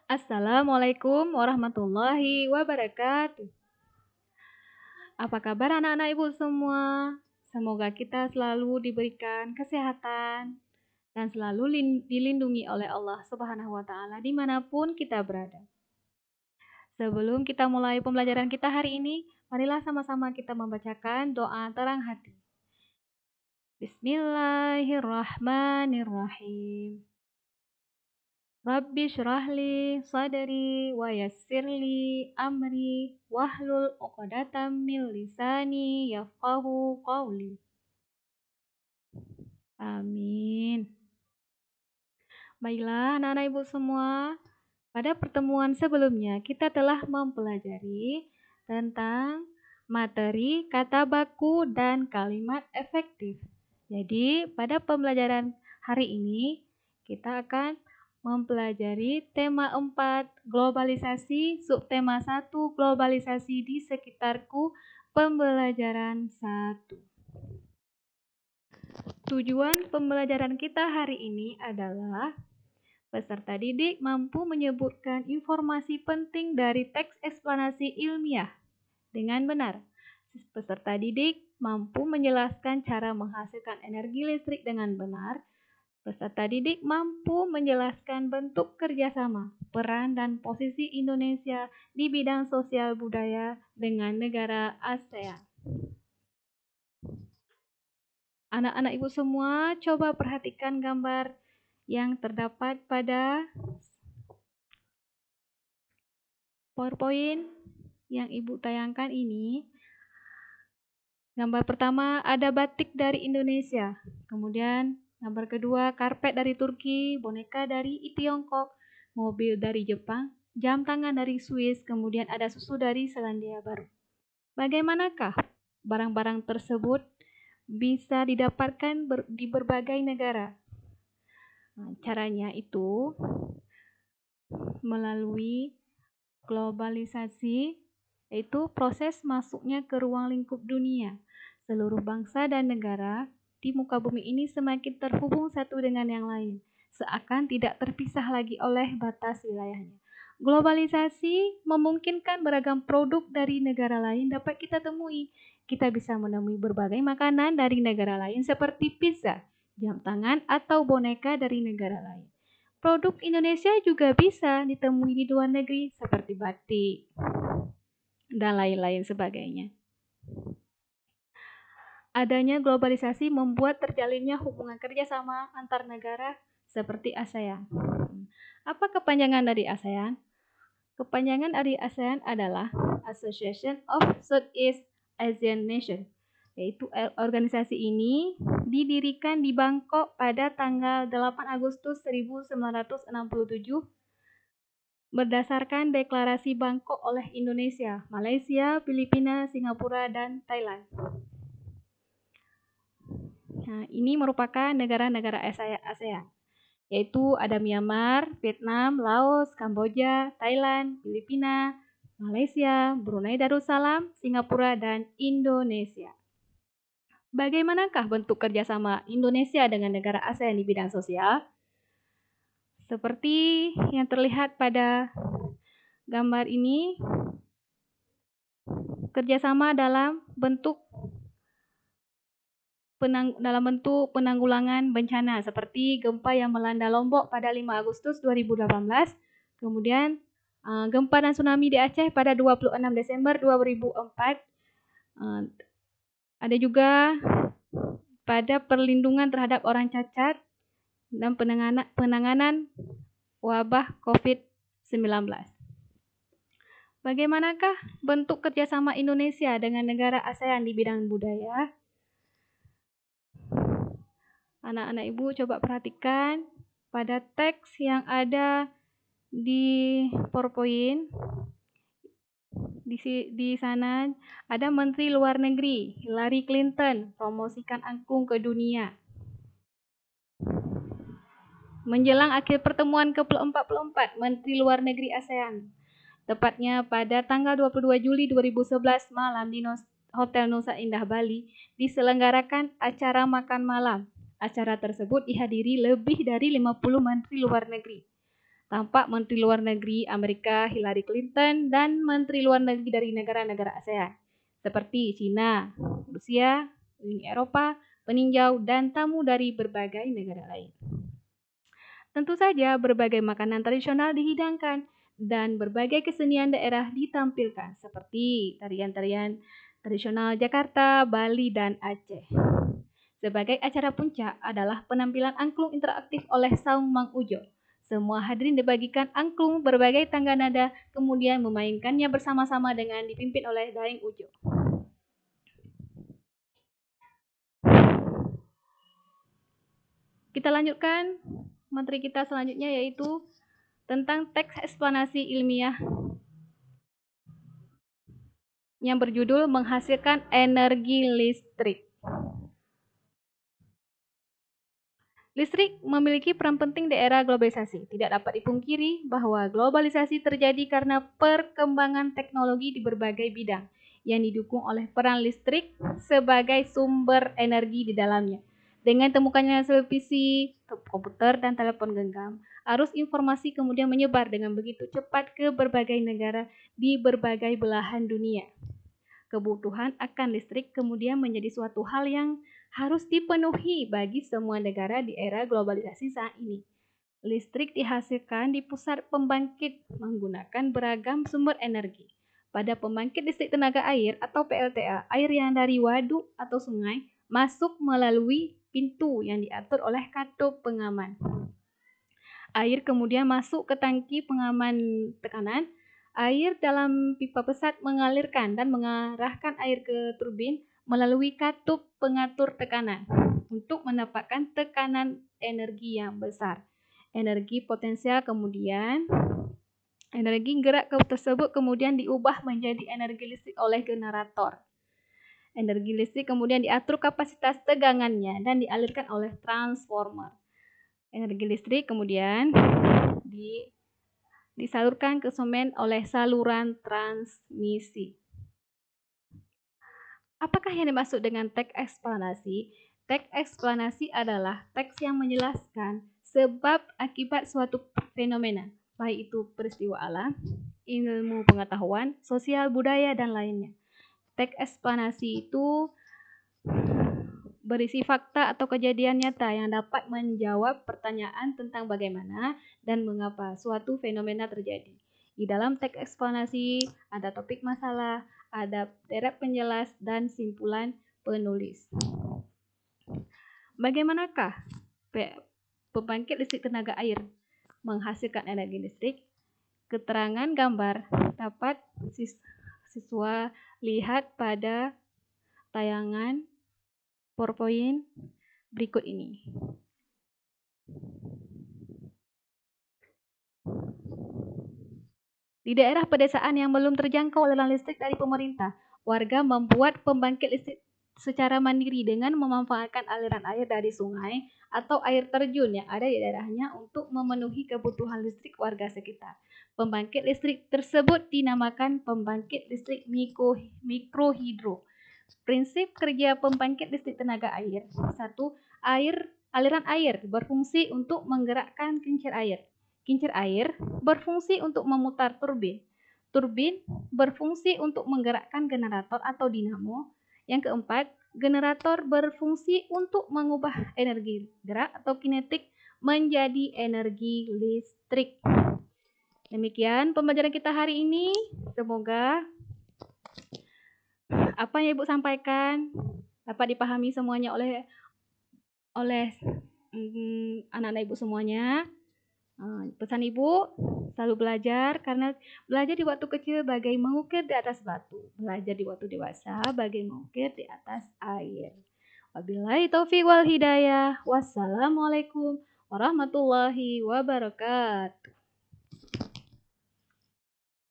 Assalamualaikum warahmatullahi wabarakatuh. Apa kabar anak-anak ibu semua? Semoga kita selalu diberikan kesehatan dan selalu dilindungi oleh Allah Subhanahu wa Ta'ala dimanapun kita berada. Sebelum kita mulai pembelajaran kita hari ini, marilah sama-sama kita membacakan doa terang hati. Bismillahirrahmanirrahim. Rabbi syrahli sadri wa yassirli amri wahlul 'uqdatam min lisani yafqahu qawli. Amin. Baiklah anak-anak ibu semua, pada pertemuan sebelumnya kita telah mempelajari tentang materi kata baku dan kalimat efektif. Jadi pada pembelajaran hari ini kita akan mempelajari tema 4 globalisasi, subtema 1 globalisasi di sekitarku, pembelajaran 1. Tujuan pembelajaran kita hari ini adalah peserta didik mampu menyebutkan informasi penting dari teks eksplanasi ilmiah dengan benar. Peserta didik mampu menjelaskan cara menghasilkan energi listrik dengan benar. Peserta didik mampu menjelaskan bentuk kerjasama, peran dan posisi Indonesia di bidang sosial budaya dengan negara ASEAN. Anak-anak ibu semua, coba perhatikan gambar yang terdapat pada PowerPoint yang ibu tayangkan ini. Gambar pertama ada batik dari Indonesia, kemudian gambar kedua, karpet dari Turki, boneka dari Tiongkok, mobil dari Jepang, jam tangan dari Swiss, kemudian ada susu dari Selandia Baru. Bagaimanakah barang-barang tersebut bisa didapatkan di berbagai negara? Nah, caranya itu melalui globalisasi, yaitu proses masuknya ke ruang lingkup dunia. Seluruh bangsa dan negara di muka bumi ini semakin terhubung satu dengan yang lain, seakan tidak terpisah lagi oleh batas wilayahnya. Globalisasi memungkinkan beragam produk dari negara lain dapat kita temui. Kita bisa menemui berbagai makanan dari negara lain seperti pizza, jam tangan, atau boneka dari negara lain. Produk Indonesia juga bisa ditemui di luar negeri seperti batik dan lain-lain sebagainya. Adanya globalisasi membuat terjalinnya hubungan kerjasama antar negara seperti ASEAN. Apa kepanjangan dari ASEAN? Kepanjangan dari ASEAN adalah Association of Southeast Asian Nations, yaitu organisasi ini didirikan di Bangkok pada tanggal 8 Agustus 1967 berdasarkan deklarasi Bangkok oleh Indonesia, Malaysia, Filipina, Singapura, dan Thailand. Nah, ini merupakan negara-negara ASEAN, yaitu ada Myanmar, Vietnam, Laos, Kamboja, Thailand, Filipina, Malaysia, Brunei Darussalam, Singapura, dan Indonesia. Bagaimanakah bentuk kerjasama Indonesia dengan negara ASEAN di bidang sosial? Seperti yang terlihat pada gambar ini, kerjasama dalam bentuk penanggulangan bencana seperti gempa yang melanda Lombok pada 5 Agustus 2018, kemudian gempa dan tsunami di Aceh pada 26 Desember 2004, ada juga pada perlindungan terhadap orang cacat dan penanganan wabah COVID-19. Bagaimanakah bentuk kerjasama Indonesia dengan negara ASEAN di bidang budaya? Anak-anak ibu coba perhatikan pada teks yang ada di PowerPoint. Di sana ada Menteri Luar Negeri Hillary Clinton promosikan angklung ke dunia. Menjelang akhir pertemuan ke-44 Menteri Luar Negeri ASEAN, tepatnya pada tanggal 22 Juli 2011 malam di Hotel Nusa Indah Bali, diselenggarakan acara makan malam. Acara tersebut dihadiri lebih dari 50 menteri luar negeri. tampak Menteri Luar Negeri Amerika Hillary Clinton dan Menteri Luar Negeri dari negara-negara ASEAN, seperti China, Rusia, Uni Eropa, peninjau, dan tamu dari berbagai negara lain. Tentu saja berbagai makanan tradisional dihidangkan dan berbagai kesenian daerah ditampilkan seperti tarian-tarian tradisional Jakarta, Bali, dan Aceh. Sebagai acara puncak adalah penampilan angklung interaktif oleh Saung Mang Ujo. Semua hadirin dibagikan angklung berbagai tangga nada, kemudian memainkannya bersama-sama dengan dipimpin oleh Daeng Ujo. Kita lanjutkan materi kita selanjutnya, yaitu tentang teks eksplanasi ilmiah yang berjudul menghasilkan energi listrik. Listrik memiliki peran penting di era globalisasi. Tidak dapat dipungkiri bahwa globalisasi terjadi karena perkembangan teknologi di berbagai bidang yang didukung oleh peran listrik sebagai sumber energi di dalamnya. Dengan temukannya televisi, komputer, dan telepon genggam, arus informasi kemudian menyebar dengan begitu cepat ke berbagai negara di berbagai belahan dunia. Kebutuhan akan listrik kemudian menjadi suatu hal yang harus dipenuhi bagi semua negara di era globalisasi saat ini. Listrik dihasilkan di pusat pembangkit menggunakan beragam sumber energi. Pada pembangkit listrik tenaga air atau PLTA, air yang dari waduk atau sungai masuk melalui pintu yang diatur oleh katup pengaman. Air kemudian masuk ke tangki pengaman tekanan. Air dalam pipa pesat mengalirkan dan mengarahkan air ke turbin melalui katup pengatur tekanan untuk mendapatkan tekanan energi yang besar. Energi potensial kemudian, energi gerak tersebut kemudian diubah menjadi energi listrik oleh generator. Energi listrik kemudian diatur kapasitas tegangannya dan dialirkan oleh transformer. Energi listrik kemudian disalurkan ke semen oleh saluran transmisi. Apakah yang dimaksud dengan teks eksplanasi? Teks eksplanasi adalah teks yang menjelaskan sebab akibat suatu fenomena, baik itu peristiwa alam, ilmu pengetahuan, sosial, budaya, dan lainnya. Teks eksplanasi itu berisi fakta atau kejadian nyata yang dapat menjawab pertanyaan tentang bagaimana dan mengapa suatu fenomena terjadi. Di dalam teks eksplanasi ada topik masalah, ada deret penjelas, dan simpulan penulis. Bagaimanakah pembangkit listrik tenaga air menghasilkan energi listrik? Keterangan gambar dapat siswa lihat pada tayangan PowerPoint berikut ini. Di daerah pedesaan yang belum terjangkau aliran listrik dari pemerintah, warga membuat pembangkit listrik secara mandiri dengan memanfaatkan aliran air dari sungai atau air terjun yang ada di daerahnya untuk memenuhi kebutuhan listrik warga sekitar. Pembangkit listrik tersebut dinamakan pembangkit listrik mikrohidro. Prinsip kerja pembangkit listrik tenaga air. 1. Aliran air berfungsi untuk menggerakkan kincir air. Kincir air berfungsi untuk memutar turbin. Turbin berfungsi untuk menggerakkan generator atau dinamo. Yang keempat, generator berfungsi untuk mengubah energi gerak atau kinetik menjadi energi listrik. Demikian pembelajaran kita hari ini. Semoga apa yang Ibu sampaikan dapat dipahami semuanya oleh anak-anak Ibu semuanya. Pesan Ibu, selalu belajar, karena belajar di waktu kecil bagai mengukir di atas batu. Belajar di waktu dewasa bagai mengukir di atas air. Wabillahi taufiq wal hidayah. Wassalamualaikum warahmatullahi wabarakatuh.